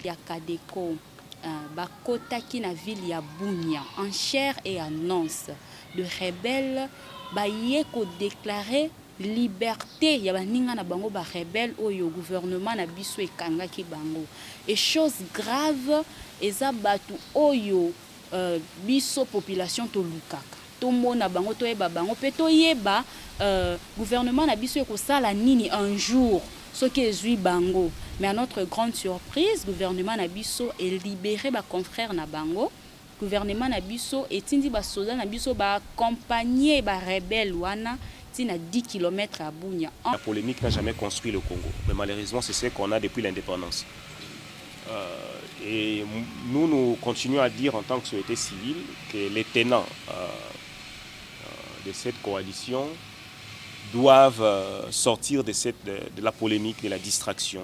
ya Kadeko bakotaki na ville ya Bunia en chair et en os. De rebelles baye ko déclarer liberté ya baninga na bango ba rebelle oyo gouvernement na biso ekangaki bango. Et chose grave eza batu oyo biso population to lukaka. Tomona bango toyeba bango pe toyeba gouvernement na biso ekosala nini un jour ce qui est bango. Mais à notre grande surprise, gouvernement Nabiso est libéré ba confrère na bango. Gouvernement Nabiso et tindi ba soldat Nabiso ba accompagner ba rebelle wana tina 10 km à Bunia. La polémique n'a jamais construit le Congo, mais malheureusement c'est ce qu'on a depuis l'indépendance. Et nous continuons à dire en tant que société civile que les tenants de cette coalition doivent sortir de la polémique, de la distraction,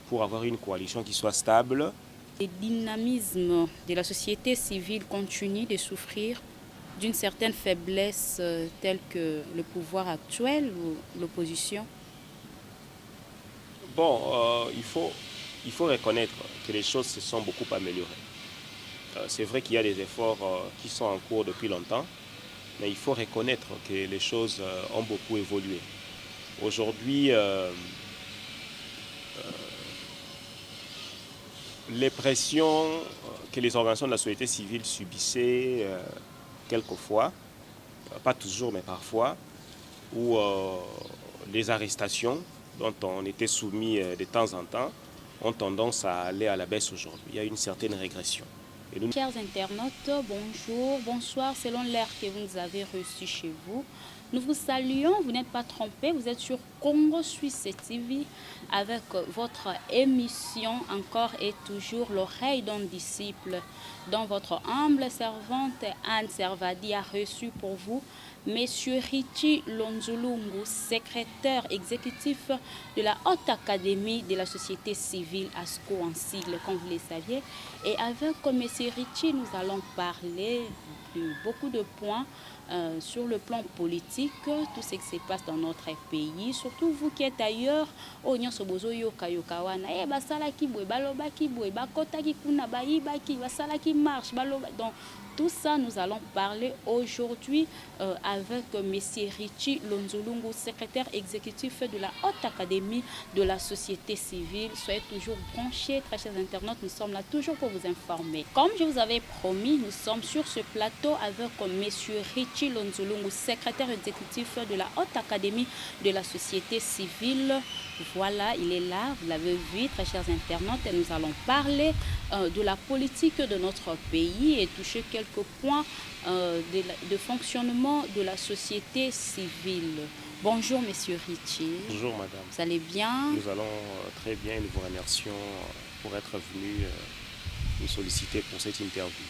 pour avoir une coalition qui soit stable. Le dynamisme de la société civile continue de souffrir d'une certaine faiblesse telle que le pouvoir actuel ou l'opposition. Bon, il faut reconnaître que les choses se sont beaucoup améliorées. C'est vrai qu'il y a des efforts qui sont en cours depuis longtemps, mais il faut reconnaître que les choses ont beaucoup évolué. Aujourd'hui, les pressions que les organisations de la société civile subissaient quelquefois, pas toujours mais parfois, ou les arrestations dont on était soumis de temps en temps ont tendance à aller à la baisse aujourd'hui. Il y a une certaine régression. Chers internautes, bonjour, bonsoir, selon l'heure que vous nous avez reçu chez vous. Nous vous saluons, vous n'êtes pas trompés, vous êtes sur Congo Suisse TV avec votre émission encore et toujours l'oreille d'un disciple, dont votre humble servante Anne Servadi a reçu pour vous Monsieur Richie Lonzulungu, secrétaire exécutif de la Haute Académie de la Société Civile, ASCO en sigle, comme vous le saviez. Et avec Monsieur Richie, nous allons parler de beaucoup de points sur le plan politique, tout ce qui se passe dans notre pays, surtout vous qui êtes ailleurs, donc tout ça, nous allons parler aujourd'hui avec M. Richie Lonzulungu, secrétaire exécutif de la Haute Académie de la Société Civile. Soyez toujours branchés, très chers internautes, nous sommes là toujours pour vous informer. Comme je vous avais promis, nous sommes sur ce plateau avec M. Richie Lonzulungu, secrétaire exécutif de la Haute Académie de la Société Civile. Voilà, il est là, vous l'avez vu, très chers internautes, et nous allons parler de la politique de notre pays et toucher quelques points de fonctionnement de la société civile. Bonjour, Monsieur Richie. Bonjour, Madame. Vous allez bien? Nous allons très bien et nous vous remercions pour être venu nous solliciter pour cette interview.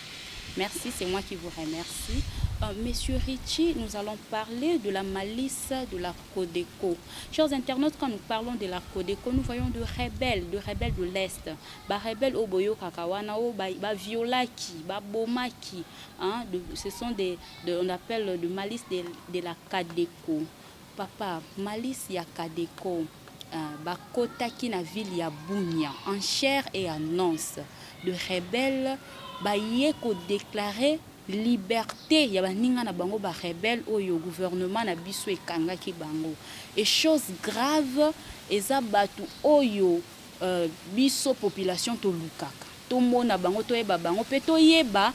Merci, c'est moi qui vous remercie. Monsieur Richie, nous allons parler de la malice de la Codeco. Chers internautes, quand nous parlons de la Codeco, nous voyons de rebelles de l'Est. Ba rebelles au boyo kakawana, ba violaki, ba bomaki. Ce sont on appelle de malice de la Codeco. Papa, malice ya Codeco. Bakotaki na ville ya Bunia en chair et en os. De rebelles baye ko déclarer liberté ya baninga na bango ba rebelle oyo gouvernement na biso ekangaki bango. Et chose grave eza batu oyo biso population to lukaka. Tomona bango toyeba bango pe toyeba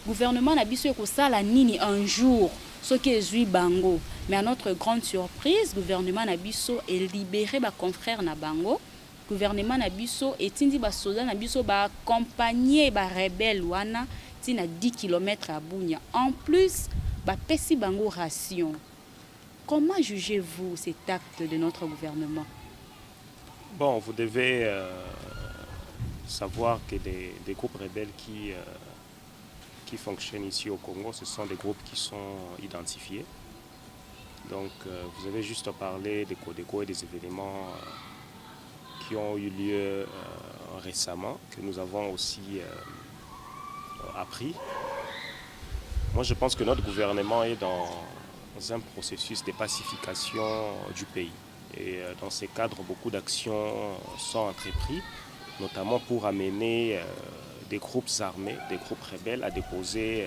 gouvernement na biso ekosala nini un jour ce qui est bango. Mais à notre grande surprise, gouvernement na biso est libéré ba confrère na bango. Gouvernement na biso et tindi ba soldat na biso ba accompagner ba rebelle wana tina 10 km à Bunia. En plus, ba pesi bango ration. Comment jugez-vous cet acte de notre gouvernement? Bon, vous devez savoir que des groupes rebelles qui fonctionnent ici au Congo, ce sont des groupes qui sont identifiés. Donc, vous avez juste parlé des Codeco et des événements qui ont eu lieu récemment, que nous avons aussi appris. Moi, je pense que notre gouvernement est dans un processus de pacification du pays. Et dans ces cadres, beaucoup d'actions sont entreprises notamment pour amener des groupes armés, des groupes rebelles à déposer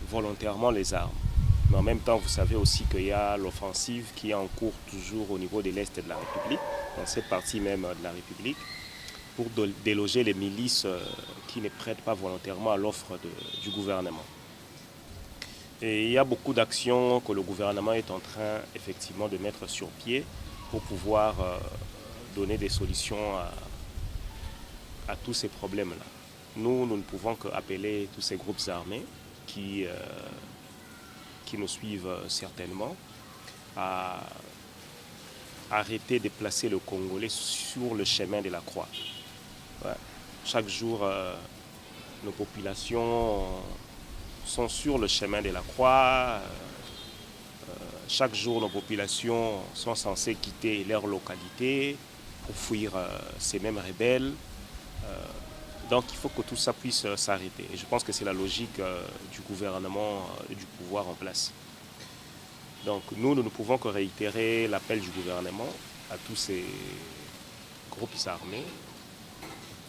volontairement les armes. Mais en même temps, vous savez aussi qu'il y a l'offensive qui est en cours toujours au niveau de l'Est de la République, dans cette partie même de la République, pour déloger les milices qui ne prêtent pas volontairement à l'offre du gouvernement. Et il y a beaucoup d'actions que le gouvernement est en train effectivement de mettre sur pied pour pouvoir donner des solutions à tous ces problèmes-là. Nous ne pouvons qu'appeler tous ces groupes armés qui nous suivent certainement à arrêter de placer le Congolais sur le chemin de la croix. Ouais. Chaque jour, nos populations sont sur le chemin de la croix. Chaque jour, nos populations sont censées quitter leur localité pour fuir ces mêmes rebelles. Donc il faut que tout ça puisse s'arrêter. Et je pense que c'est la logique du gouvernement et du pouvoir en place. Donc nous ne pouvons que réitérer l'appel du gouvernement à tous ces groupes armés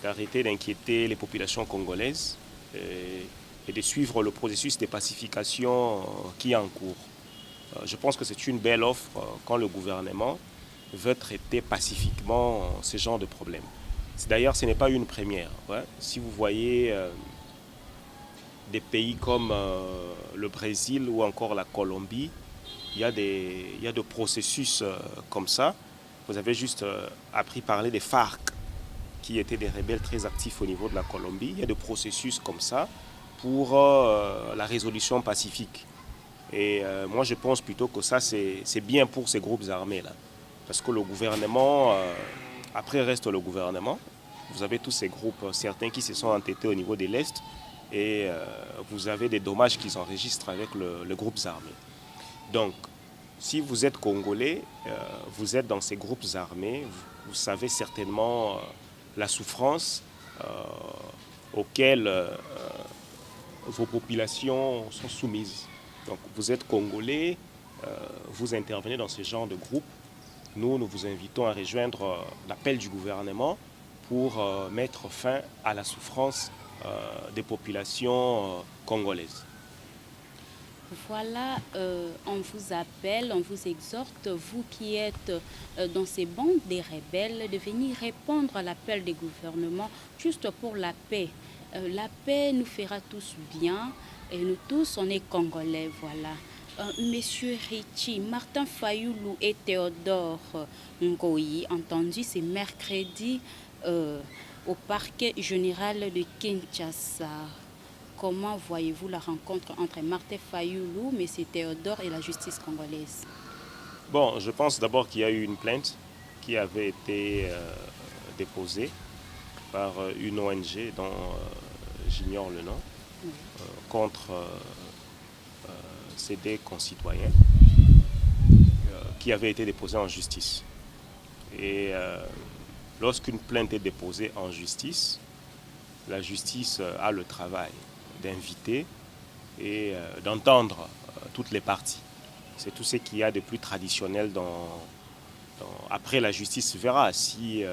d'arrêter d'inquiéter les populations congolaises et de suivre le processus de pacification qui est en cours. Je pense que c'est une belle offre quand le gouvernement veut traiter pacifiquement ce genre de problème. D'ailleurs, ce n'est pas une première. Ouais. Si vous voyez des pays comme le Brésil ou encore la Colombie, il y a des processus comme ça. Vous avez juste appris parler des FARC, qui étaient des rebelles très actifs au niveau de la Colombie. Il y a des processus comme ça pour la résolution pacifique. Et moi, je pense plutôt que ça, c'est bien pour ces groupes armés-là. Parce que le gouvernement... Après reste le gouvernement. Vous avez tous ces groupes, certains qui se sont entêtés au niveau de l'Est, et vous avez des dommages qu'ils enregistrent avec le groupe armé. Donc, si vous êtes Congolais, vous êtes dans ces groupes armés, vous savez certainement la souffrance auxquelles vos populations sont soumises. Donc, vous êtes Congolais, vous intervenez dans ce genre de groupe. Nous vous invitons à rejoindre l'appel du gouvernement pour mettre fin à la souffrance des populations congolaises. Voilà, on vous appelle, on vous exhorte, vous qui êtes dans ces bandes des rebelles, de venir répondre à l'appel des gouvernements juste pour la paix. La paix nous fera tous bien et nous tous, on est Congolais, voilà. Monsieur Richie, Martin Fayoulou et Théodore Ngoyi, entendu ce mercredi au parquet général de Kinshasa. Comment voyez-vous la rencontre entre Martin Fayoulou, M. Théodore et la justice congolaise? Bon, je pense d'abord qu'il y a eu une plainte qui avait été déposée par une ONG dont j'ignore le nom, contre ces deux concitoyens qui avait été déposée en justice. Et lorsqu'une plainte est déposée en justice, la justice a le travail d'inviter et d'entendre toutes les parties. C'est tout ce qu'il y a de plus traditionnel après la justice verra si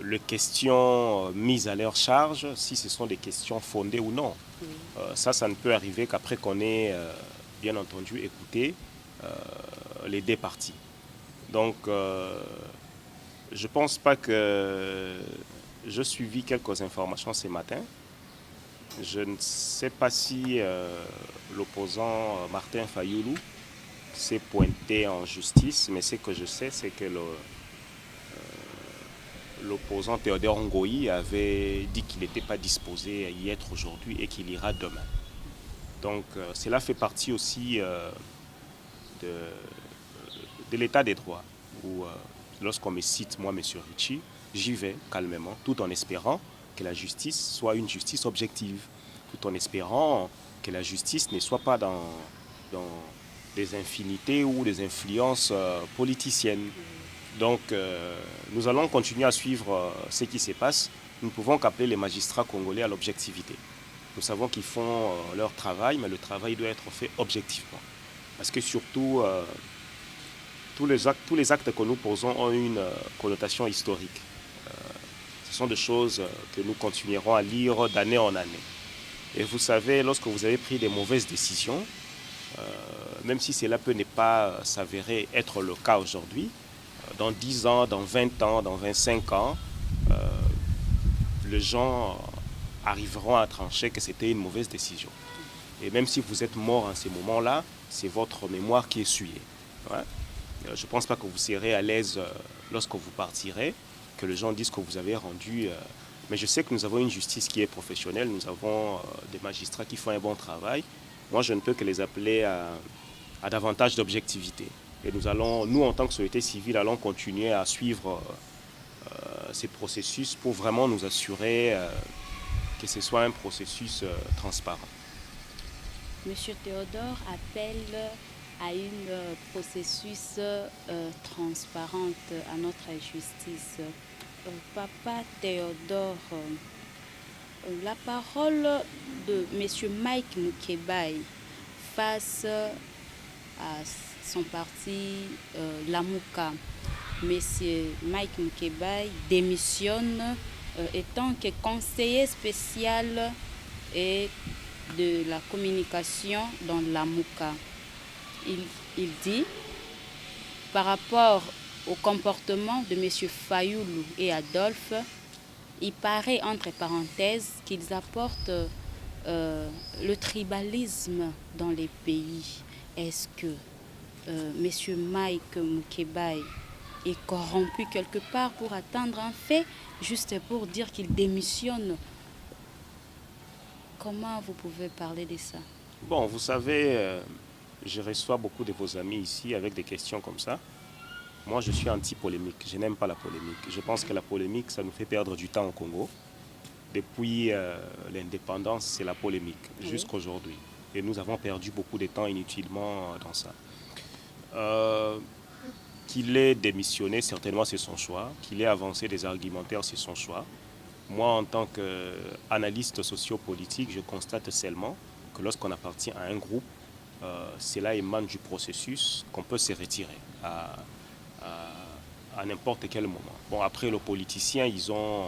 les questions mises à leur charge, si ce sont des questions fondées ou non. Ça ne peut arriver qu'après qu'on ait bien entendu écouté les deux parties. Donc je ne pense pas que... Je suivis quelques informations ce matin. Je ne sais pas si l'opposant Martin Fayoulou s'est pointé en justice, mais ce que je sais, c'est que l'opposant Théodore Ngoyi avait dit qu'il n'était pas disposé à y être aujourd'hui et qu'il ira demain. Donc cela fait partie aussi de l'état des droits, où lorsqu'on me cite, moi, M. Richie, j'y vais calmement, tout en espérant que la justice soit une justice objective, tout en espérant que la justice ne soit pas dans des infinités ou des influences politiciennes. Donc nous allons continuer à suivre ce qui se passe. Nous ne pouvons qu'appeler les magistrats congolais à l'objectivité. Nous savons qu'ils font leur travail, mais le travail doit être fait objectivement. Parce que surtout, tous les actes que nous posons ont une connotation historique. Ce sont des choses que nous continuerons à lire d'année en année. Et vous savez, lorsque vous avez pris des mauvaises décisions, même si cela peut ne pas s'avérer être le cas aujourd'hui, dans 10 ans, dans 20 ans, dans 25 ans, les gens arriveront à trancher que c'était une mauvaise décision. Et même si vous êtes mort en ces moments-là, c'est votre mémoire qui est souillée. Ouais. Je ne pense pas que vous serez à l'aise lorsque vous partirez, que les gens disent que vous avez rendu. Mais je sais que nous avons une justice qui est professionnelle, nous avons des magistrats qui font un bon travail. Moi, je ne peux que les appeler à davantage d'objectivité. Et nous, en tant que société civile, allons continuer à suivre ces processus pour vraiment nous assurer que ce soit un processus transparent. Monsieur Théodore appelle à un processus transparent à notre justice. Papa Théodore, la parole de Monsieur Mike Mukebai face à son parti Lamuka. Monsieur Mike Mukebai démissionne étant que conseiller spécial et de la communication dans Lamuka. Il dit, par rapport au comportement de M. Fayoulou et Adolphe, il paraît, entre parenthèses, qu'ils apportent le tribalisme dans les pays. Est-ce que M. Mike Mukebai est corrompu quelque part pour atteindre un fait, juste pour dire qu'il démissionne? Comment vous pouvez parler de ça? Bon, vous savez, je reçois beaucoup de vos amis ici avec des questions comme ça. Moi, je suis anti-polémique. Je n'aime pas la polémique. Je pense que la polémique, ça nous fait perdre du temps au Congo. Depuis l'indépendance, c'est la polémique, jusqu'à aujourd'hui. Et nous avons perdu beaucoup de temps inutilement dans ça. Qu'il ait démissionné, certainement, c'est son choix. Qu'il ait avancé des argumentaires, c'est son choix. Moi, en tant qu'analyste sociopolitique, je constate seulement que lorsqu'on appartient à un groupe, cela émane du processus qu'on peut se retirer à n'importe quel moment. Bon, après, les politiciens, ils ont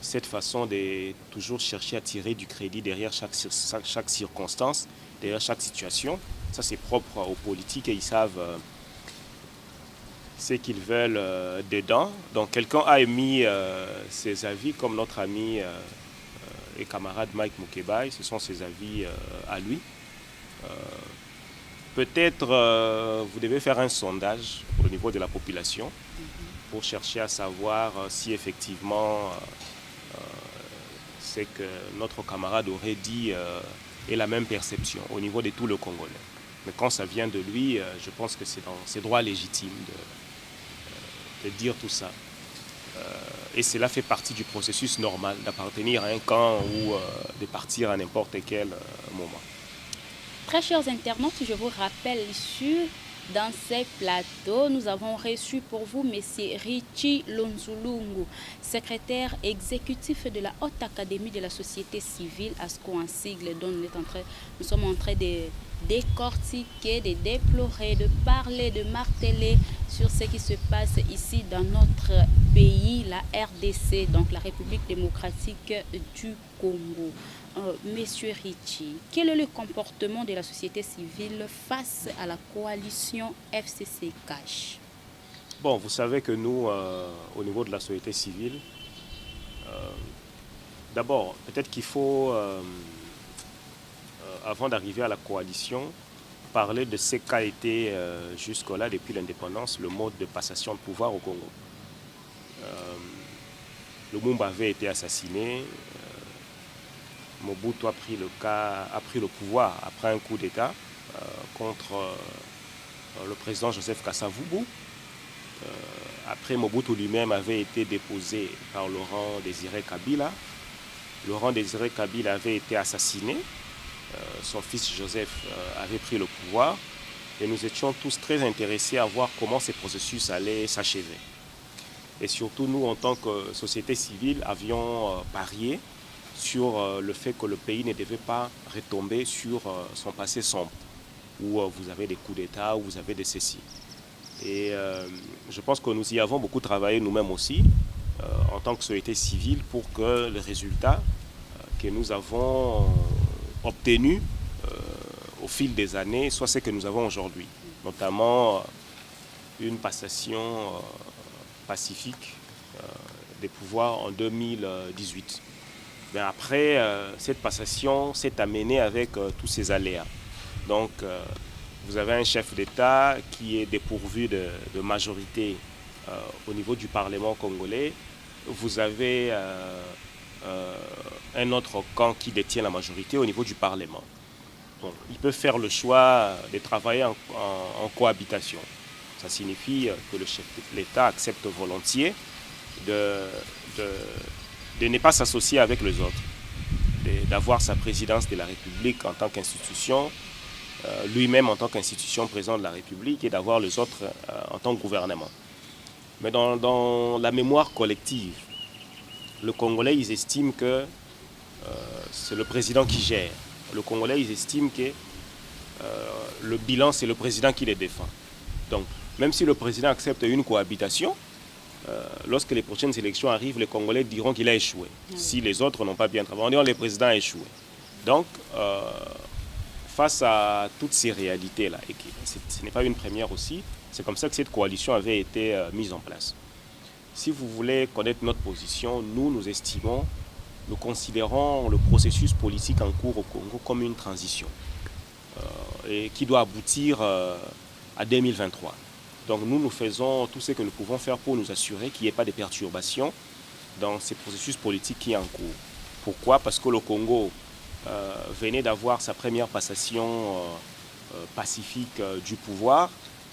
cette façon de toujours chercher à tirer du crédit derrière chaque circonstance, derrière chaque situation. Ça, c'est propre aux politiques et ils savent ce qu'ils veulent dedans. Donc, quelqu'un a émis ses avis, comme notre ami et camarade Mike Mukebai, ce sont ses avis à lui. Peut-être vous devez faire un sondage au niveau de la population pour chercher à savoir si effectivement ce que notre camarade aurait dit est la même perception au niveau de tout le Congolais. Mais quand ça vient de lui, je pense que c'est dans ses droits légitimes de dire tout ça. Et cela fait partie du processus normal d'appartenir à un camp ou de partir à n'importe quel moment. Très chers internautes, je vous rappelle ici, dans ces plateaux, nous avons reçu pour vous M. Richie Lonzulungu, secrétaire exécutif de la Haute Académie de la Société Civile, ASCO en sigle, dont nous sommes en train de décortiquer, de déplorer, de parler, de marteler sur ce qui se passe ici dans notre pays, la RDC, donc la République démocratique du Congo. Monsieur Richie, quel est le comportement de la société civile face à la coalition FCC Cash? Bon, vous savez que nous, au niveau de la société civile, d'abord, peut-être qu'il faut, avant d'arriver à la coalition, parler de ce qu'a été jusque-là, depuis l'indépendance, le mode de passation de pouvoir au Congo. Lumumba avait été assassiné. Mobutu a pris le pouvoir après un coup d'État contre le président Joseph Kasavubu. Après, Mobutu lui-même avait été déposé par Laurent Désiré Kabila. Laurent Désiré Kabila avait été assassiné. Son fils Joseph avait pris le pouvoir. Et nous étions tous très intéressés à voir comment ces processus allaient s'achever. Et surtout, nous, en tant que société civile, avions parié sur le fait que le pays ne devait pas retomber sur son passé sombre. où vous avez des coups d'État, où vous avez des ceci. Et je pense que nous y avons beaucoup travaillé nous-mêmes aussi, en tant que société civile, pour que les résultats que nous avons obtenus au fil des années soient ceux que nous avons aujourd'hui. Notamment une passation pacifique des pouvoirs en 2018. Mais après, cette passation s'est amenée avec tous ces aléas. Donc, vous avez un chef d'État qui est dépourvu de majorité au niveau du Parlement congolais. Vous avez un autre camp qui détient la majorité au niveau du Parlement. Bon, ils peuvent faire le choix de travailler en cohabitation. Ça signifie que le chef de l'État accepte volontiers de ne pas s'associer avec les autres, d'avoir sa présidence de la République en tant qu'institution, lui-même en tant qu'institution président de la République, et d'avoir les autres en tant que gouvernement. Mais dans la mémoire collective, le Congolais, ils estiment que c'est le président qui gère. Le Congolais, ils estiment que le bilan, c'est le président qui les défend. Donc, même si le président accepte une cohabitation, lorsque les prochaines élections arrivent, les Congolais diront qu'il a échoué. Si les autres n'ont pas bien travaillé, on dira que le président a échoué. Donc, face à toutes ces réalités-là, et ce n'est pas une première aussi, c'est comme ça que cette coalition avait été mise en place. Si vous voulez connaître notre position, nous estimons, nous considérons le processus politique en cours au Congo comme une transition et qui doit aboutir à 2023. Donc nous faisons tout ce que nous pouvons faire pour nous assurer qu'il n'y ait pas de perturbations dans ces processus politiques qui sont en cours. Pourquoi? Parce que le Congo venait d'avoir sa première passation pacifique du pouvoir.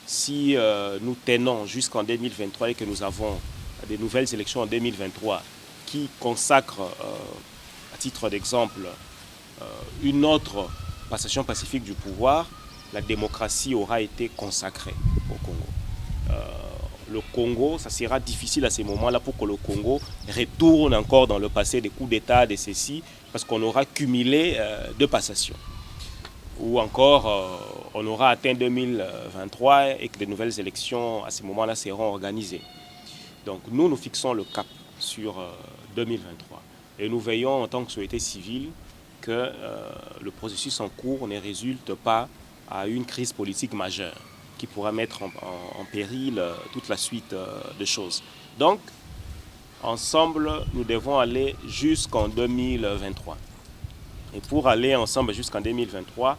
Si nous tenons jusqu'en 2023 et que nous avons des nouvelles élections en 2023 qui consacrent, à titre d'exemple, une autre passation pacifique du pouvoir, la démocratie aura été consacrée au Congo. Le Congo, ça sera difficile à ces moments-là pour que le Congo retourne encore dans le passé des coups d'État, de ceci, parce qu'on aura cumulé deux passations. Ou encore, on aura atteint 2023 et que de nouvelles élections à ces moments-là seront organisées. Donc nous fixons le cap sur 2023. Et nous veillons en tant que société civile que le processus en cours ne résulte pas à une crise politique majeure qui pourra mettre en péril toute la suite de choses. Donc, ensemble, nous devons aller jusqu'en 2023. Et pour aller ensemble jusqu'en 2023,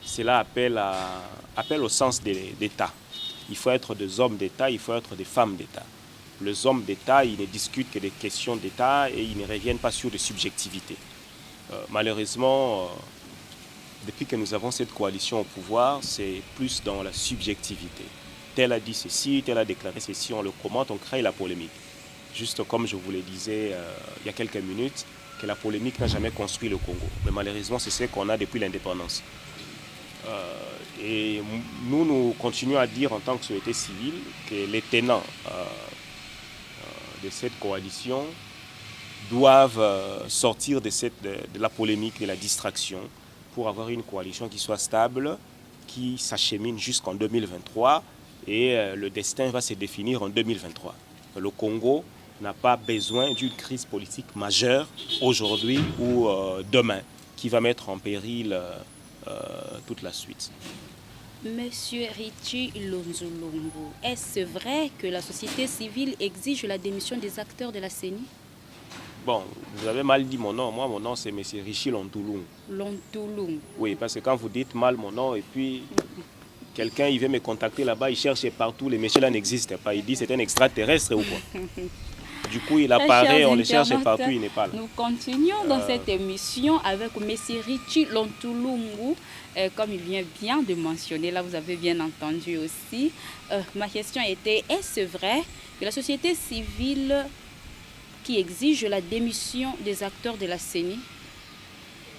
cela appelle au sens d'État. Il faut être des hommes d'État, il faut être des femmes d'État. Les hommes d'État, ils ne discutent que des questions d'État et ils ne reviennent pas sur des subjectivités. Malheureusement, depuis que nous avons cette coalition au pouvoir, c'est plus dans la subjectivité. Tel a dit ceci, tel a déclaré ceci, on le commente, on crée la polémique. Juste comme je vous le disais il y a quelques minutes, que la polémique n'a jamais construit le Congo. Mais malheureusement, c'est ce qu'on a depuis l'indépendance. Et nous continuons à dire en tant que société civile que les tenants de cette coalition doivent sortir de la polémique, de la distraction, pour avoir une coalition qui soit stable, qui s'achemine jusqu'en 2023 et le destin va se définir en 2023. Le Congo n'a pas besoin d'une crise politique majeure aujourd'hui ou demain qui va mettre en péril toute la suite. Monsieur Richie Lonzulungu, est-ce vrai que la société civile exige la démission des acteurs de la CENI? Bon, vous avez mal dit mon nom. Moi, mon nom, c'est Monsieur Richie Lonzulungu. Lonzulungu. Oui, parce que quand vous dites mal mon nom et puis quelqu'un il veut me contacter là-bas, il cherche partout, les messieurs là n'existent pas. Il dit c'est un extraterrestre ou quoi. Du coup, il apparaît, on le cherche partout, il n'est pas là. Nous continuons dans cette émission avec M. Richie Lonzulungu, comme il vient bien de mentionner, là vous avez bien entendu aussi. Ma question était, est-ce vrai que la société civile qui exige la démission des acteurs de la CENI?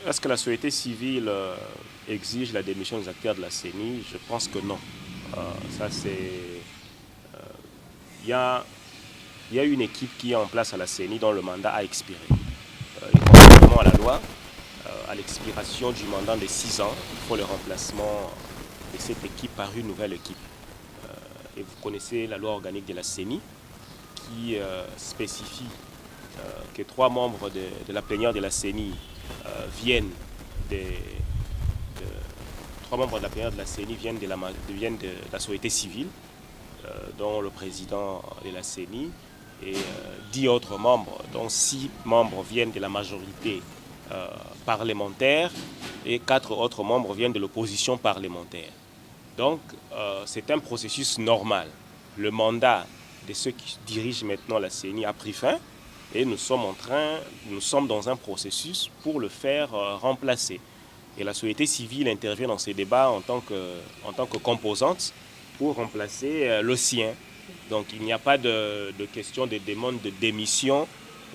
Est-ce que la société civile exige la démission des acteurs de la CENI? Je pense que non. Ça c'est... Il y a une équipe qui est en place à la CENI dont le mandat a expiré. Et conformément à la loi, à l'expiration du mandat de 6 ans, il faut le remplacement de cette équipe par une nouvelle équipe. Et vous connaissez la loi organique de la CENI qui spécifie que 3 membres de la plénière de la CENI viennent de 3 membres de la plénière de la CENI viennent de la société civile, dont le président de la CENI, et 10 autres membres, dont 6 membres viennent de la majorité parlementaire et 4 autres membres viennent de l'opposition parlementaire. Donc, c'est un processus normal. Le mandat de ceux qui dirigent maintenant la CENI a pris fin et nous sommes dans un processus pour le faire remplacer. Et la société civile intervient dans ces débats en tant que composante pour remplacer le sien. Donc, il n'y a pas de question de demande de démission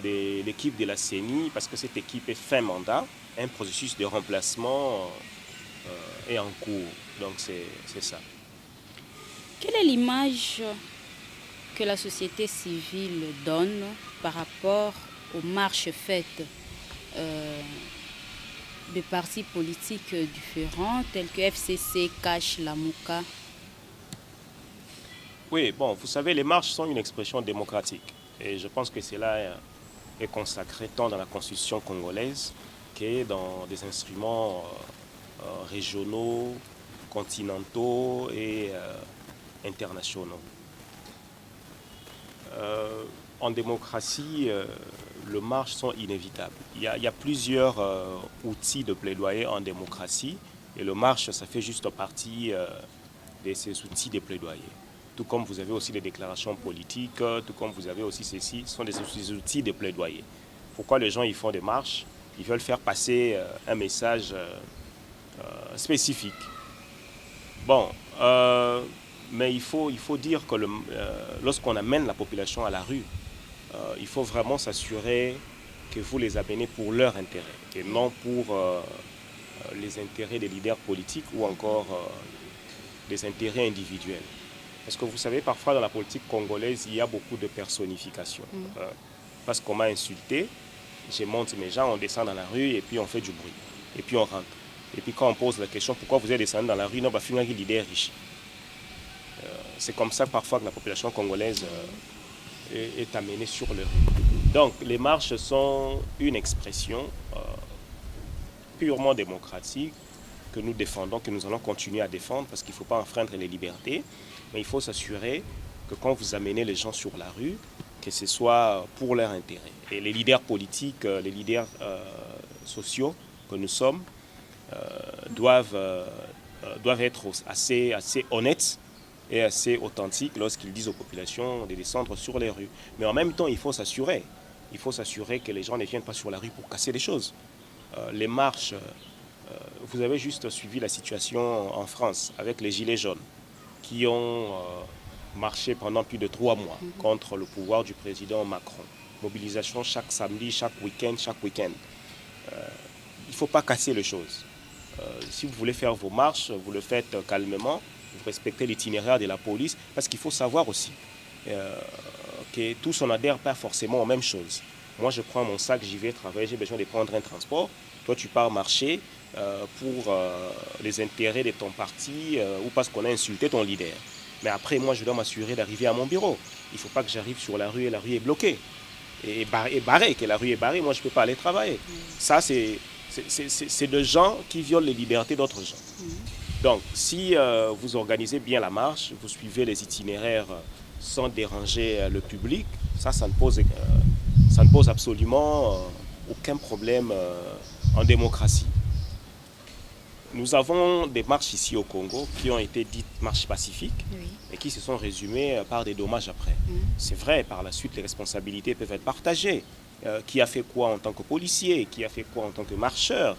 de l'équipe de la CENI parce que cette équipe est fin mandat. Un processus de remplacement est en cours. Donc c'est ça. Quelle est l'image que la société civile donne par rapport aux marches faites de partis politiques différents tels que FCC, Cash, Lamuka? Oui, bon, vous savez, les marches sont une expression démocratique. Et je pense que cela est consacré tant dans la Constitution congolaise que dans des instruments régionaux, continentaux et internationaux. En démocratie, les marches sont inévitables. Il y a plusieurs outils de plaidoyer en démocratie et le marche, ça fait juste partie de ces outils de plaidoyer. Tout comme vous avez aussi des déclarations politiques, tout comme vous avez aussi ceci, ce sont des outils de plaidoyer. Pourquoi les gens ils font des marches? Ils veulent faire passer un message spécifique. Bon, mais il faut dire que lorsqu'on amène la population à la rue, il faut vraiment s'assurer que vous les amenez pour leur intérêt et non pour les intérêts des leaders politiques ou encore des intérêts individuels. Parce que vous savez, parfois dans la politique congolaise, il y a beaucoup de personnification. Parce qu'on m'a insulté, je monte mes gens, on descend dans la rue et puis on fait du bruit. Et puis on rentre. Et puis quand on pose la question, pourquoi vous êtes descendu dans la rue, non, bah, finalement, l'idée est riche. C'est comme ça parfois que la population congolaise est amenée sur les rues. Donc les marches sont une expression purement démocratique que nous défendons, que nous allons continuer à défendre parce qu'il ne faut pas enfreindre les libertés. Mais il faut s'assurer que quand vous amenez les gens sur la rue, que ce soit pour leur intérêt. Et les leaders politiques, les leaders sociaux que nous sommes, doivent être assez honnêtes et assez authentiques lorsqu'ils disent aux populations de descendre sur les rues. Mais en même temps, il faut s'assurer que les gens ne viennent pas sur la rue pour casser les choses. Les marches, vous avez juste suivi la situation en France avec les Gilets jaunes qui ont marché pendant plus de 3 mois contre le pouvoir du président Macron. Mobilisation chaque samedi, chaque week-end. Il ne faut pas casser les choses. Si vous voulez faire vos marches, vous le faites calmement, vous respectez l'itinéraire de la police, parce qu'il faut savoir aussi que tous on n'adhère pas forcément aux mêmes choses. Moi, je prends mon sac, j'y vais travailler, j'ai besoin de prendre un transport. Toi, tu pars marcher pour les intérêts de ton parti ou parce qu'on a insulté ton leader. Mais après, moi, je dois m'assurer d'arriver à mon bureau. Il ne faut pas que j'arrive sur la rue et la rue est bloquée. Et barrée, que la rue est barrée, moi, je ne peux pas aller travailler. Ça, c'est de gens qui violent les libertés d'autres gens. Donc, si vous organisez bien la marche, vous suivez les itinéraires sans déranger le public, ça ne pose absolument aucun problème en démocratie. Nous avons des marches ici au Congo qui ont été dites marches pacifiques et qui se sont résumées par des dommages après. C'est vrai, par la suite, les responsabilités peuvent être partagées. Qui a fait quoi en tant que policier, qui a fait quoi en tant que marcheur.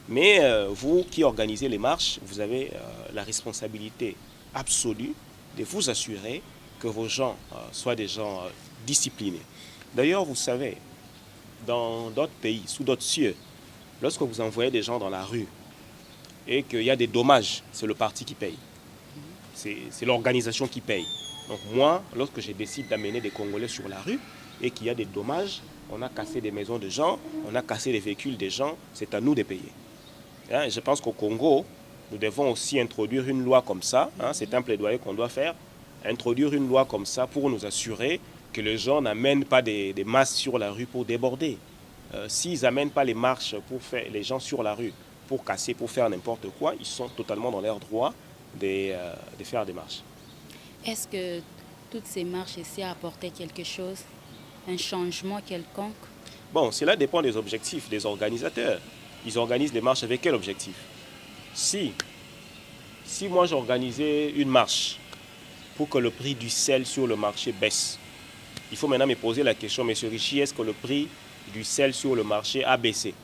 Mais vous qui organisez les marches, vous avez la responsabilité absolue de vous assurer que vos gens soient des gens disciplinés. D'ailleurs, vous savez, dans d'autres pays, sous d'autres cieux, lorsque vous envoyez des gens dans la rue et qu'il y a des dommages, c'est le parti qui paye. C'est l'organisation qui paye. Donc moi, lorsque je décide d'amener des Congolais sur la rue et qu'il y a des dommages, on a cassé des maisons de gens, on a cassé les véhicules des gens, c'est à nous de payer. Je pense qu'au Congo, Nous devons aussi introduire une loi comme ça, hein, c'est un plaidoyer qu'on doit faire, introduire une loi comme ça pour nous assurer que les gens n'amènent pas des masses sur la rue pour déborder. S'ils n'amènent pas les marches pour faire les gens sur la rue, pour casser, pour faire n'importe quoi, ils sont totalement dans leur droit de faire des marches. Est-ce que toutes ces marches ici apportaient quelque chose, un changement quelconque? Bon, cela dépend des objectifs des organisateurs. Ils organisent les marches avec quel objectif? Si moi j'organisais une marche pour que le prix du sel sur le marché baisse, il faut maintenant me poser la question, M. Richie, est-ce que le prix du sel sur le marché a baissé?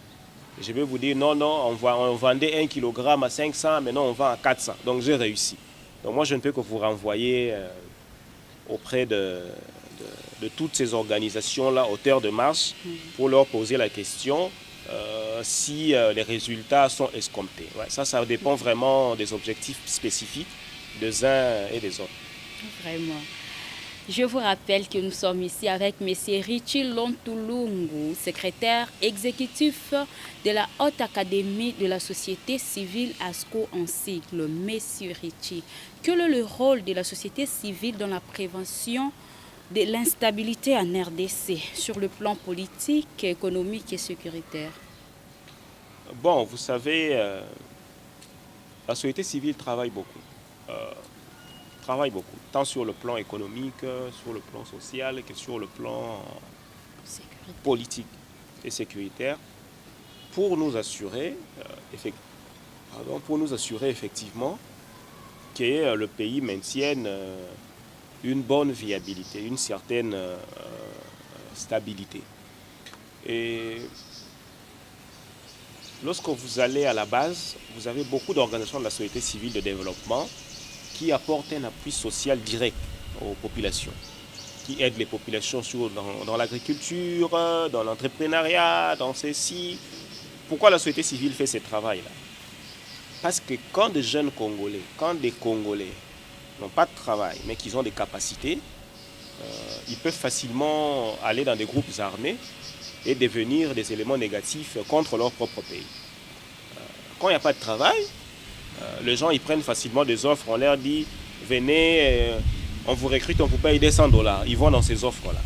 Je vais vous dire, non, on vendait 1 kg à 500, maintenant on vend à 400. Donc j'ai réussi. Donc moi je ne peux que vous renvoyer auprès de toutes ces organisations-là, auteurs de marche, pour leur poser la question si les résultats sont escomptés. Ouais, ça dépend vraiment des objectifs spécifiques des uns et des autres. Vraiment. Je vous rappelle que nous sommes ici avec M. Richie Lontulungu, secrétaire exécutif de la Haute Académie de la Société Civile ASCO en sigle. M. Richie, quel est le rôle de la société civile dans la prévention de l'instabilité en RDC sur le plan politique, économique et sécuritaire? Bon, vous savez, la société civile travaille beaucoup. Tant sur le plan économique, sur le plan social que sur le plan politique et sécuritaire, pour nous assurer, effectivement que le pays maintienne une bonne viabilité, une certaine stabilité. Et lorsque vous allez à la base, vous avez beaucoup d'organisations de la société civile de développement qui apportent un appui social direct aux populations, qui aident les populations dans l'agriculture, dans l'entrepreneuriat, dans ceci. Pourquoi la société civile fait ce travail-là? Parce que quand des jeunes Congolais, quand des Congolais n'ont pas de travail, mais qu'ils ont des capacités, ils peuvent facilement aller dans des groupes armés et devenir des éléments négatifs contre leur propre pays. Quand il n'y a pas de travail, les gens ils prennent facilement des offres, on leur dit venez, on vous recrute, on vous paye des $100. Ils vont dans ces offres-là.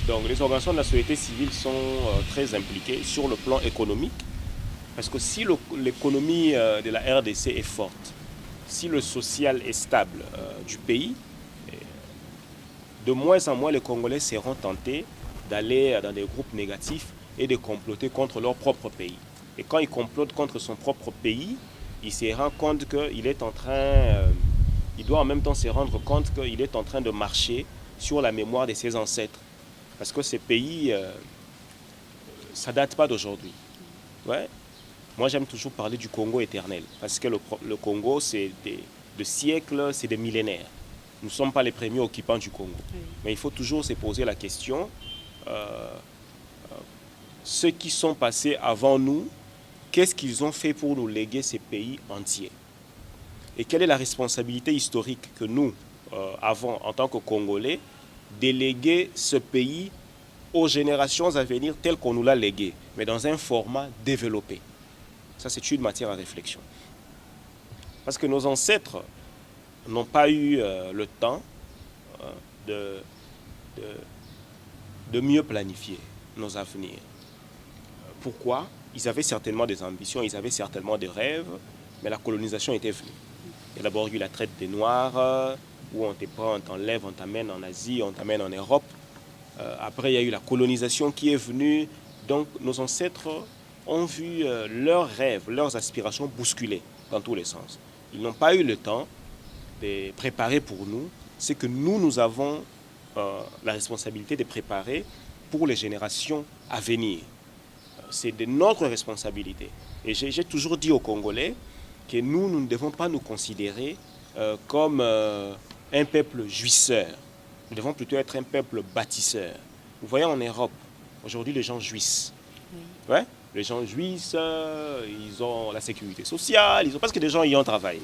Donc les organisations de la société civile sont très impliquées sur le plan économique, parce que si l'économie de la RDC est forte, si le social est stable du pays, de moins en moins les Congolais seront tentés d'aller dans des groupes négatifs et de comploter contre leur propre pays. Et quand ils complotent contre son propre pays, il se rend compte qu'il est en train, il doit en même temps se rendre compte qu'il est en train de marcher sur la mémoire de ses ancêtres. Parce que ces pays, ça ne date pas d'aujourd'hui. Ouais. Moi, j'aime toujours parler du Congo éternel. Parce que le Congo, c'est des siècles, c'est des millénaires. Nous ne sommes pas les premiers occupants du Congo. Oui. Mais il faut toujours se poser la question, ceux qui sont passés avant nous, qu'est-ce qu'ils ont fait pour nous léguer ces pays entiers? Et quelle est la responsabilité historique que nous avons en tant que Congolais déléguer ce pays aux générations à venir tel qu'on nous l'a légué, mais dans un format développé? Ça, c'est une matière à réflexion. Parce que nos ancêtres n'ont pas eu le temps de mieux planifier nos avenirs. Pourquoi? Ils avaient certainement des ambitions, ils avaient certainement des rêves, mais la colonisation était venue. Il y a d'abord eu la traite des Noirs, où on te prend, on t'enlève, on t'amène en Asie, on t'amène en Europe. Après, il y a eu la colonisation qui est venue. Donc, nos ancêtres ont vu leurs rêves, leurs aspirations bousculées dans tous les sens. Ils n'ont pas eu le temps de préparer pour nous ce que nous avons la responsabilité de préparer pour les générations à venir. C'est de notre responsabilité. Et j'ai toujours dit aux Congolais que nous ne devons pas nous considérer comme un peuple jouisseur. Nous devons plutôt être un peuple bâtisseur. Vous voyez en Europe, aujourd'hui les gens jouissent. Oui. Ouais? Les gens jouissent, ils ont la sécurité sociale, parce que les gens y ont travaillé.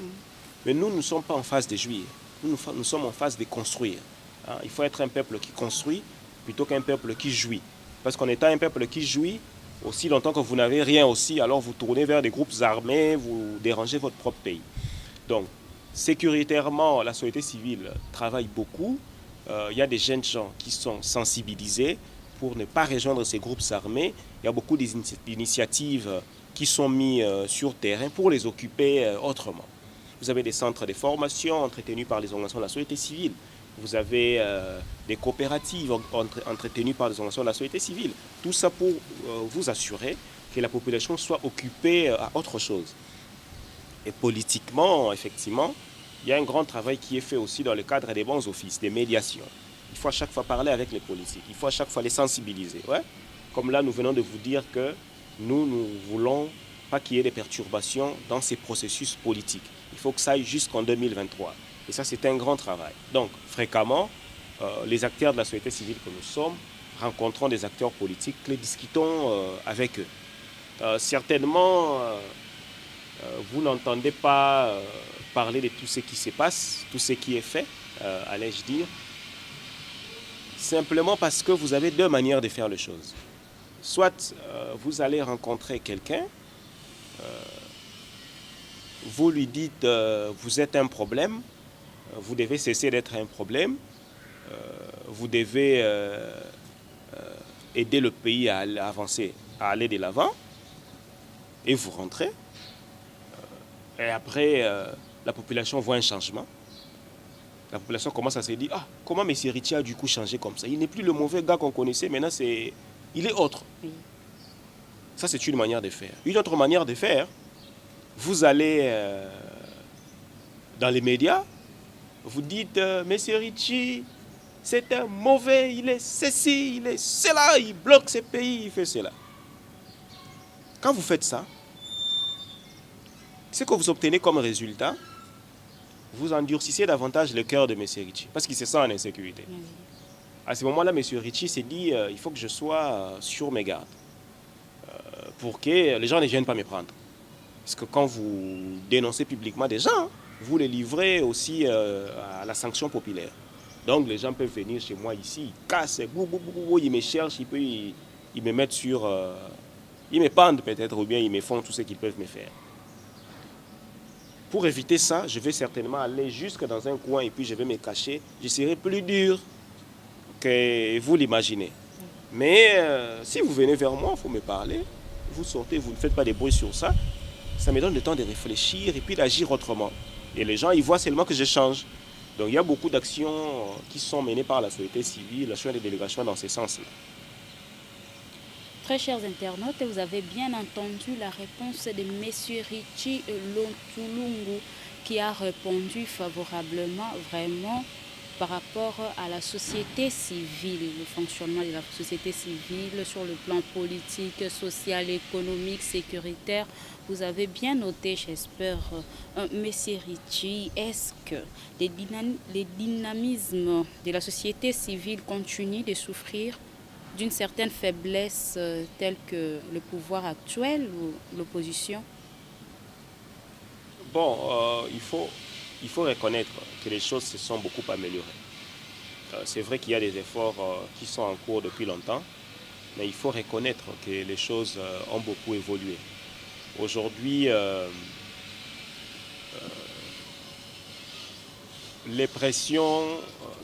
Mais nous ne sommes pas en phase de jouir. Nous sommes en phase de construire. Hein? Il faut être un peuple qui construit plutôt qu'un peuple qui jouit. Parce qu'en étant un peuple qui jouit, Aussi longtemps que vous n'avez rien aussi, alors vous tournez vers des groupes armés, vous dérangez votre propre pays. Donc, sécuritairement, la société civile travaille beaucoup. Il y a des jeunes gens qui sont sensibilisés pour ne pas rejoindre ces groupes armés. Il y a beaucoup d'initiatives qui sont mises sur terrain pour les occuper autrement. Vous avez des centres de formation entretenus par les organisations de la société civile. Vous avez des coopératives entretenues par les organisations de la société civile. Tout ça pour vous assurer que la population soit occupée à autre chose. Et politiquement, effectivement, il y a un grand travail qui est fait aussi dans le cadre des bons offices, des médiations. Il faut à chaque fois parler avec les politiques, il faut à chaque fois les sensibiliser. Ouais? Comme là, nous venons de vous dire que nous ne voulons pas qu'il y ait des perturbations dans ces processus politiques. Il faut que ça aille jusqu'en 2023. Et ça, c'est un grand travail. Donc, fréquemment, les acteurs de la société civile que nous sommes rencontrons des acteurs politiques, les discutons avec eux. Certainement, vous n'entendez pas parler de tout ce qui se passe, tout ce qui est fait, allais-je dire, simplement parce que vous avez deux manières de faire les choses. Soit vous allez rencontrer quelqu'un, vous lui dites vous êtes un problème, vous devez cesser d'être un problème, vous devez aider le pays à avancer, à aller de l'avant, et vous rentrez. Et après, la population voit un changement. La population commence à se dire, ah, comment M. Richie a du coup changé comme ça? Il n'est plus le mauvais gars qu'on connaissait, maintenant il est autre. Oui. Ça, c'est une manière de faire. Une autre manière de faire, vous allez dans les médias, vous dites, M. Richie, c'est un mauvais, il est ceci, il est cela, il bloque ce pays, il fait cela. Quand vous faites ça, ce que vous obtenez comme résultat, vous endurcissez davantage le cœur de M. Richie, parce qu'il se sent en insécurité. Oui. À ce moment-là, M. Richie s'est dit, il faut que je sois sur mes gardes, pour que les gens ne viennent pas me prendre. Parce que quand vous dénoncez publiquement des gens, vous les livrez aussi à la sanction populaire. Donc les gens peuvent venir chez moi ici, ils cassent, ils me cherchent, ils me mettent sur... ils me pendent peut-être, ou bien ils me font tout ce qu'ils peuvent me faire. Pour éviter ça, je vais certainement aller jusque dans un coin et puis je vais me cacher. Je serai plus dur que vous l'imaginez. Mais si vous venez vers moi, il faut me parler. Vous sortez, vous ne faites pas de bruit sur ça. Ça me donne le temps de réfléchir et puis d'agir autrement. Et les gens, ils voient seulement que je change. Donc il y a beaucoup d'actions qui sont menées par la société civile, l'action des délégations dans ce sens-là. Très chers internautes, vous avez bien entendu la réponse de M. Richie Lontulungu qui a répondu favorablement vraiment par rapport à la société civile, le fonctionnement de la société civile sur le plan politique, social, économique, sécuritaire. Vous avez bien noté, j'espère, M. Richie, est-ce que les dynamismes de la société civile continuent de souffrir d'une certaine faiblesse telle que le pouvoir actuel ou l'opposition? Bon, il faut reconnaître que les choses se sont beaucoup améliorées. C'est vrai qu'il y a des efforts qui sont en cours depuis longtemps, mais il faut reconnaître que les choses ont beaucoup évolué. Aujourd'hui, les pressions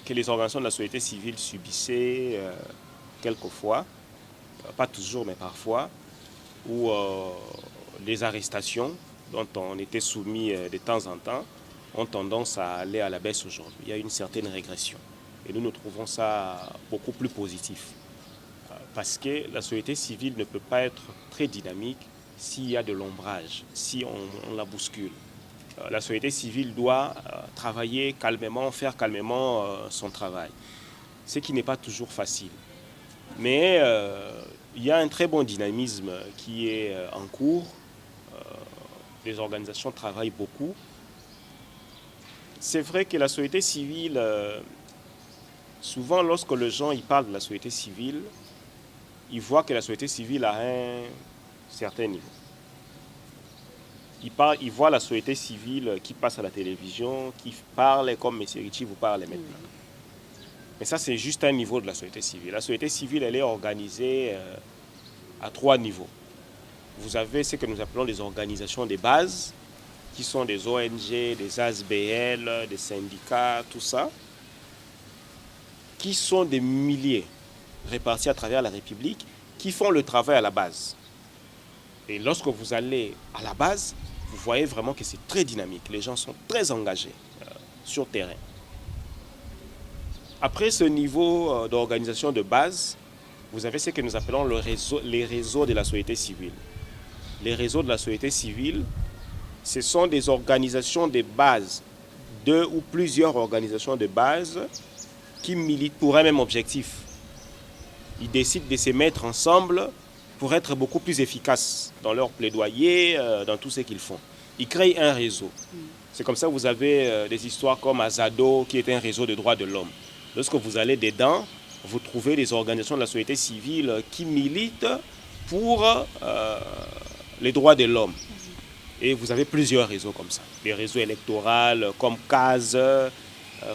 que les organisations de la société civile subissaient quelquefois, pas toujours mais parfois, ou les arrestations dont on était soumis de temps en temps ont tendance à aller à la baisse aujourd'hui. Il y a une certaine régression et nous trouvons ça beaucoup plus positif parce que la société civile ne peut pas être très dynamique s'il y a de l'ombrage, si on la bouscule. La société civile doit travailler calmement, faire calmement son travail, ce qui n'est pas toujours facile. Mais il y a un très bon dynamisme qui est en cours. Les organisations travaillent beaucoup. C'est vrai que la société civile, souvent lorsque les gens ils parlent de la société civile, ils voient que la société civile a un certain niveau. Ils voient la société civile qui passe à la télévision, qui parle comme M. Richie vous parle maintenant. Mais ça, c'est juste un niveau de la société civile. La société civile, elle est organisée à 3 niveaux. Vous avez ce que nous appelons des organisations de base, qui sont des ONG, des ASBL, des syndicats, tout ça, qui sont des milliers répartis à travers la République, qui font le travail à la base. Et lorsque vous allez à la base, vous voyez vraiment que c'est très dynamique. Les gens sont très engagés sur terrain. Après ce niveau d'organisation de base, vous avez ce que nous appelons les réseaux de la société civile. Les réseaux de la société civile, ce sont des organisations de base, 2 ou plusieurs organisations de base qui militent pour un même objectif. Ils décident de se mettre ensemble pour être beaucoup plus efficaces dans leur plaidoyer, dans tout ce qu'ils font. Ils créent un réseau. C'est comme ça que vous avez des histoires comme Azado, qui est un réseau de droits de l'homme. Lorsque vous allez dedans, vous trouvez des organisations de la société civile qui militent pour les droits de l'homme. Et vous avez plusieurs réseaux comme ça. Des réseaux électoraux comme CAS,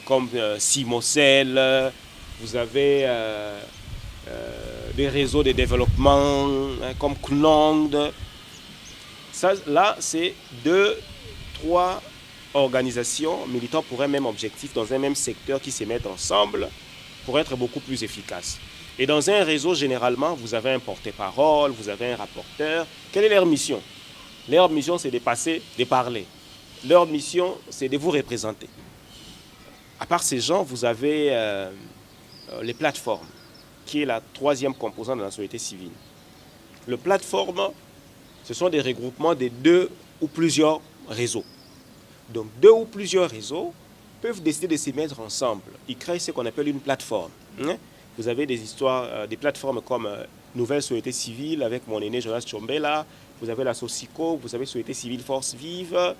comme Simocel. Vous avez des réseaux de développement comme CNOND. Ça, là, c'est 2, 3 organisations militant pour un même objectif dans un même secteur qui se mettent ensemble pour être beaucoup plus efficaces. Et dans un réseau, généralement, vous avez un porte-parole, vous avez un rapporteur. Quelle est leur mission? Leur mission, c'est de passer, de parler. Leur mission, c'est de vous représenter. À part ces gens, vous avez les plateformes, qui est la 3e composante de la société civile. Les plateformes, ce sont des regroupements de 2 ou plusieurs réseaux. Donc 2 ou plusieurs réseaux peuvent décider de se mettre ensemble. Ils créent ce qu'on appelle une plateforme. Vous avez des histoires, des plateformes comme Nouvelle Société Civile avec mon aîné Jonas Tchombela. Vous avez la Socico, vous avez Société Civile Force Vive.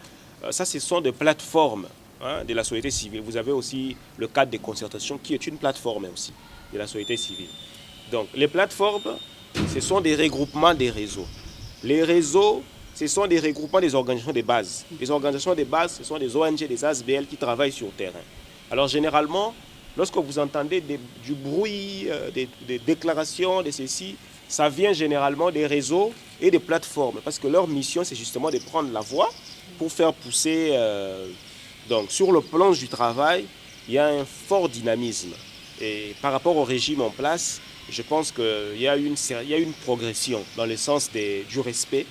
Ça, ce sont des plateformes de la société civile. Vous avez aussi le cadre de concertation qui est une plateforme aussi de la société civile. Donc les plateformes, ce sont des regroupements des réseaux. Les réseaux, ce sont des regroupements des organisations de base. Les organisations de base, ce sont des ONG, des ASBL qui travaillent sur le terrain. Alors généralement, lorsque vous entendez du bruit, des déclarations de ceci, ça vient généralement des réseaux et des plateformes. Parce que leur mission, c'est justement de prendre la voix pour faire pousser. Donc sur le plan du travail, il y a un fort dynamisme. Et par rapport au régime en place, je pense qu'il y a une progression dans le sens du respect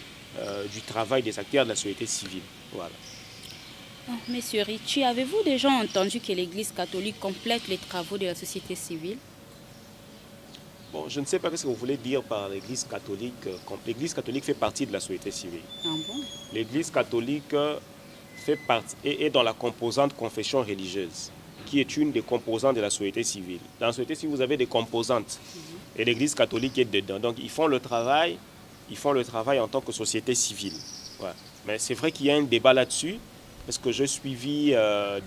du travail des acteurs de la société civile. Voilà. Monsieur Ricci, avez-vous déjà entendu que l'Église catholique complète les travaux de la société civile? Bon, je ne sais pas ce que vous voulez dire par l'Église catholique. L'Église catholique fait partie de la société civile. Ah bon? L'Église catholique fait partie, est dans la composante confession religieuse, qui est une des composantes de la société civile. Dans la société civile, vous avez des composantes. Et l'Église catholique est dedans. Donc, ils font le travail en tant que société civile. Ouais. Mais c'est vrai qu'il y a un débat là-dessus, parce que j'ai suivi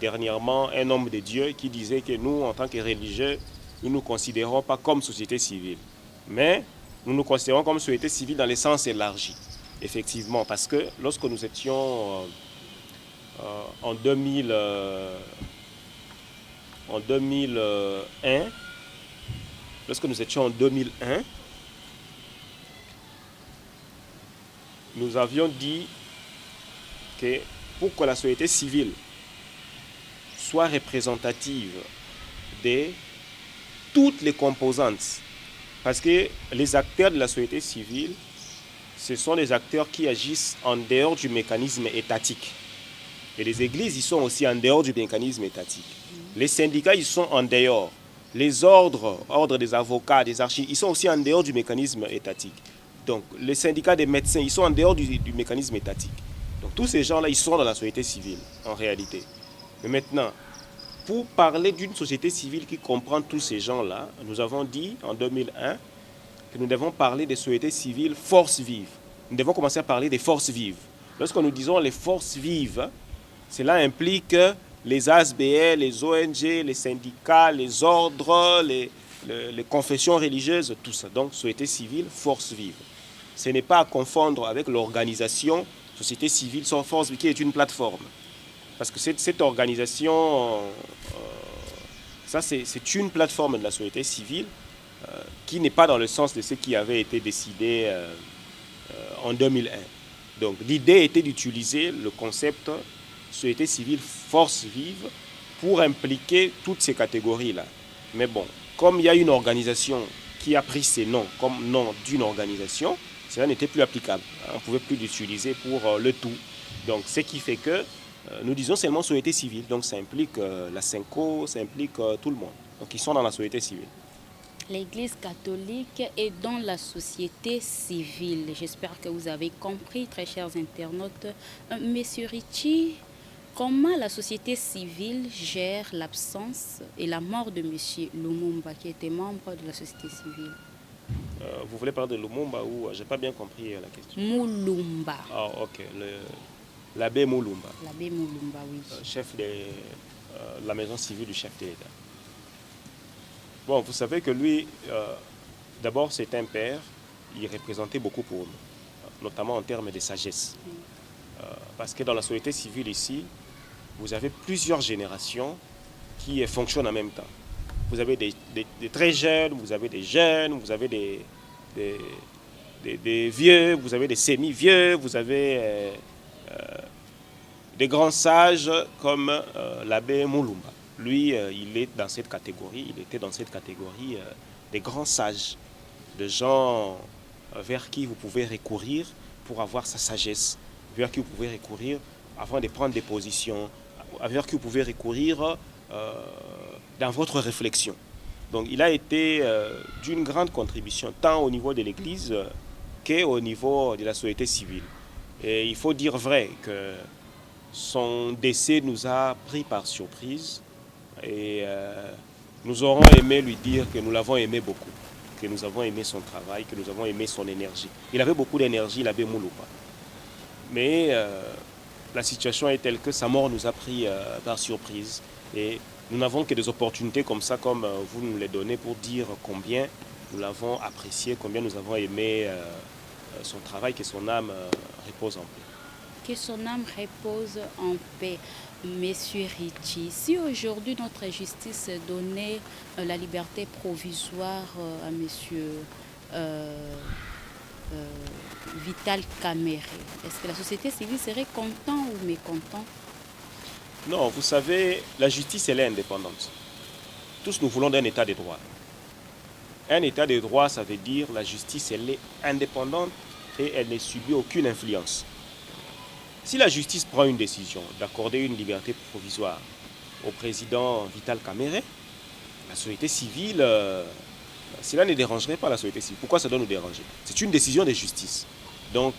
dernièrement un homme de Dieu qui disait que nous, en tant que religieux, nous ne nous considérons pas comme société civile. Mais nous nous considérons comme société civile dans le sens élargi. Effectivement, parce que lorsque nous étions en 2001, nous avions dit que pour que la société civile soit représentative de toutes les composantes, parce que les acteurs de la société civile, ce sont des acteurs qui agissent en dehors du mécanisme étatique. Et les églises, ils sont aussi en dehors du mécanisme étatique. Les syndicats, ils sont en dehors. Les ordres des avocats, des archives, ils sont aussi en dehors du mécanisme étatique. Donc, les syndicats des médecins, ils sont en dehors du mécanisme étatique. Donc, tous ces gens-là, ils sont dans la société civile, en réalité. Mais maintenant, pour parler d'une société civile qui comprend tous ces gens-là, nous avons dit en 2001 que nous devons parler des sociétés civiles forces vives. Nous devons commencer à parler des forces vives. Lorsque nous disons les forces vives, cela implique les ASBL, les ONG, les syndicats, les ordres, les confessions religieuses, tout ça. Donc, société civile, force vive. Ce n'est pas à confondre avec l'organisation société civile sans force qui est une plateforme. Parce que cette organisation, ça c'est une plateforme de la société civile qui n'est pas dans le sens de ce qui avait été décidé en 2001. Donc l'idée était d'utiliser le concept société civile force vive pour impliquer toutes ces catégories-là. Mais bon, comme il y a une organisation qui a pris ces noms comme nom d'une organisation, cela n'était plus applicable. On ne pouvait plus l'utiliser pour le tout. Donc ce qui fait que nous disons seulement société civile. Donc ça implique la Synco, ça implique tout le monde. Donc ils sont dans la société civile. L'Église catholique est dans la société civile. J'espère que vous avez compris, très chers internautes. Monsieur Ritchie, comment la société civile gère l'absence et la mort de Monsieur Lumumba, qui était membre de la société civile? Vous voulez parler de Lumumba ou j'ai pas bien compris la question? Mulumba. Ah, ok. L'abbé Mulumba. L'abbé Mulumba, oui. Chef de la maison civile du chef de l'État. Bon, vous savez que lui, d'abord, c'est un père. Il représentait beaucoup pour nous, notamment en termes de sagesse. Parce que dans la société civile ici, vous avez plusieurs générations qui fonctionnent en même temps. Vous avez des très jeunes, vous avez des jeunes, vous avez des vieux, vous avez des semi-vieux, vous avez des grands sages comme l'abbé Mulumba. Lui, il est dans cette catégorie, il était dans cette catégorie des grands sages, de gens vers qui vous pouvez recourir pour avoir sa sagesse, vers qui vous pouvez recourir avant de prendre des positions, vers qui vous pouvez recourir dans votre réflexion. Donc il a été d'une grande contribution, tant au niveau de l'Église qu'au niveau de la société civile. Et il faut dire vrai que son décès nous a pris par surprise et nous aurons aimé lui dire que nous l'avons aimé beaucoup, que nous avons aimé son travail, que nous avons aimé son énergie. Il avait beaucoup d'énergie, l'abbé Mulumba. Mais la situation est telle que sa mort nous a pris par surprise. Et nous n'avons que des opportunités comme ça, comme vous nous les donnez, pour dire combien nous l'avons apprécié, combien nous avons aimé son travail, que son âme repose en paix. Que son âme repose en paix. Monsieur Ritchie, si aujourd'hui notre justice donnait la liberté provisoire à monsieur Vital Kamerhe, est-ce que la société civile serait content ou mécontent? Non, vous savez, la justice, elle est indépendante. Tous nous voulons d'un état de droit. Un état de droit, ça veut dire la justice, elle est indépendante et elle ne subit aucune influence. Si la justice prend une décision d'accorder une liberté provisoire au président Vital Kamerhe, la société civile, cela ne dérangerait pas la société civile. Pourquoi ça doit nous déranger? C'est une décision de justice. Donc,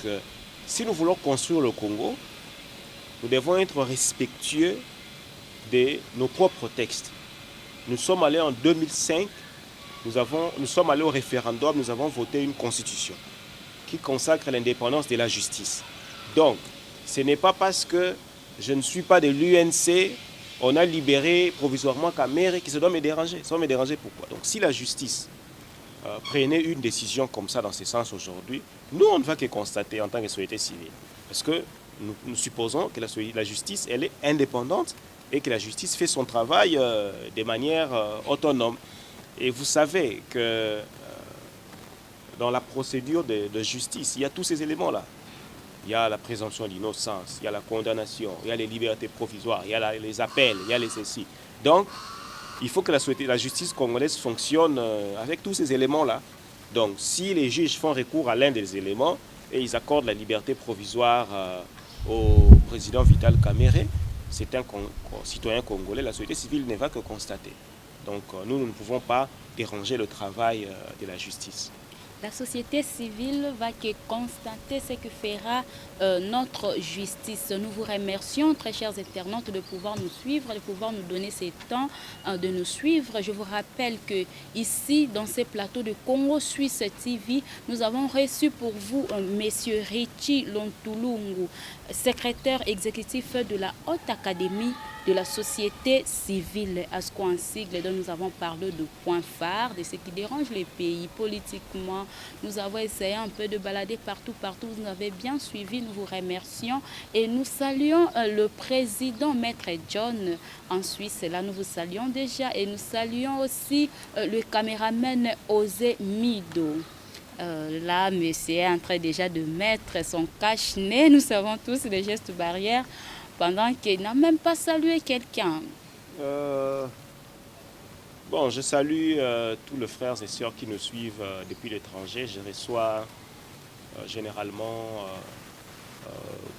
si nous voulons construire le Congo, nous devons être respectueux de nos propres textes. Nous sommes allés en 2005, nous sommes allés au référendum, nous avons voté une constitution qui consacre l'indépendance de la justice. Donc, ce n'est pas parce que je ne suis pas de l'UNC, on a libéré provisoirement Kamerhe qui se doit me déranger. Ça doit me déranger pourquoi? Donc si la justice prenait une décision comme ça dans ce sens aujourd'hui, nous on ne va que constater en tant que société civile. Parce que nous supposons que la justice elle est indépendante et que la justice fait son travail de manière autonome. Et vous savez que dans la procédure de justice, il y a tous ces éléments-là. Il y a la présomption d'innocence, il y a la condamnation, il y a les libertés provisoires, il y a les appels, il y a les ceci. Donc, il faut que la justice congolaise fonctionne avec tous ces éléments-là. Donc, si les juges font recours à l'un des éléments et ils accordent la liberté provisoire au président Vital Kamerhe, c'est un citoyen congolais, la société civile ne va que constater. Donc, nous ne pouvons pas déranger le travail de la justice. La société civile va que constater ce que fera notre justice. Nous vous remercions, très chers internautes, de pouvoir nous suivre, de pouvoir nous donner ce temps de nous suivre. Je vous rappelle que ici, dans ces plateaux de Congo Suisse TV, nous avons reçu pour vous Monsieur Ritchie Lontulungu, secrétaire exécutif de la Haute Académie de la société civile, ASCO en sigle, dont nous avons parlé de points phares, de ce qui dérange les pays politiquement. Nous avons essayé un peu de balader partout. Vous nous avez bien suivi, nous vous remercions. Et nous saluons le président Maître John en Suisse. Là, nous vous saluons déjà. Et nous saluons aussi le caméraman Osé Mido. Là, monsieur est en train déjà de mettre son cache-nez. Nous savons tous les gestes barrières pendant qu'il n'a même pas salué quelqu'un. Bon, je salue tous les frères et sœurs qui nous suivent depuis l'étranger. Je reçois généralement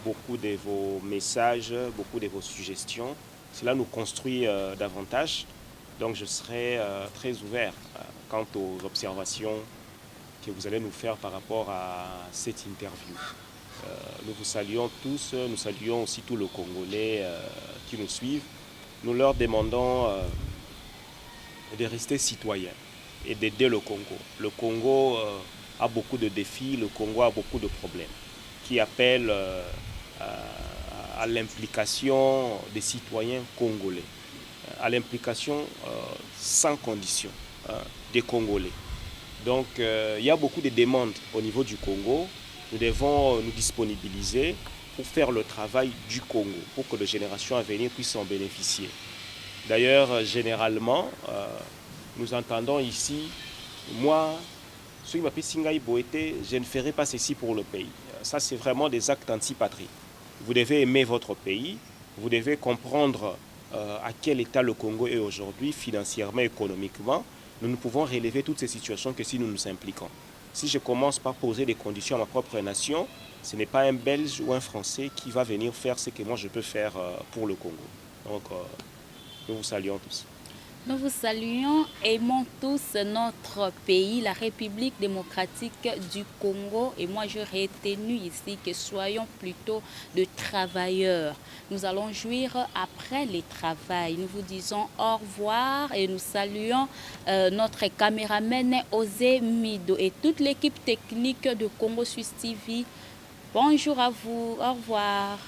beaucoup de vos messages, beaucoup de vos suggestions. Cela nous construit davantage. Donc je serai très ouvert quant aux observations que vous allez nous faire par rapport à cette interview. Nous vous saluons tous, nous saluons aussi tous les Congolais qui nous suivent. Nous leur demandons de rester citoyens et d'aider le Congo. Le Congo a beaucoup de défis, le Congo a beaucoup de problèmes qui appellent à l'implication des citoyens congolais, à l'implication sans condition des Congolais. Donc il y a beaucoup de demandes au niveau du Congo. Nous devons nous disponibiliser pour faire le travail du Congo, pour que les générations à venir puissent en bénéficier. D'ailleurs, généralement, nous entendons ici, moi, je ne ferai pas ceci pour le pays. Ça, c'est vraiment des actes antipatrie. Vous devez aimer votre pays, vous devez comprendre à quel état le Congo est aujourd'hui, financièrement, économiquement. Nous ne pouvons relever toutes ces situations que si nous nous impliquons. Si je commence par poser des conditions à ma propre nation, ce n'est pas un Belge ou un Français qui va venir faire ce que moi je peux faire pour le Congo. Donc, nous vous saluons tous. Nous vous saluons, aimons tous notre pays, la République démocratique du Congo. Et moi, je retenu ici que soyons plutôt de travailleurs. Nous allons jouir après le travail. Nous vous disons au revoir et nous saluons notre caméraman Osé Mido et toute l'équipe technique de Congo Suisse TV. Bonjour à vous, au revoir.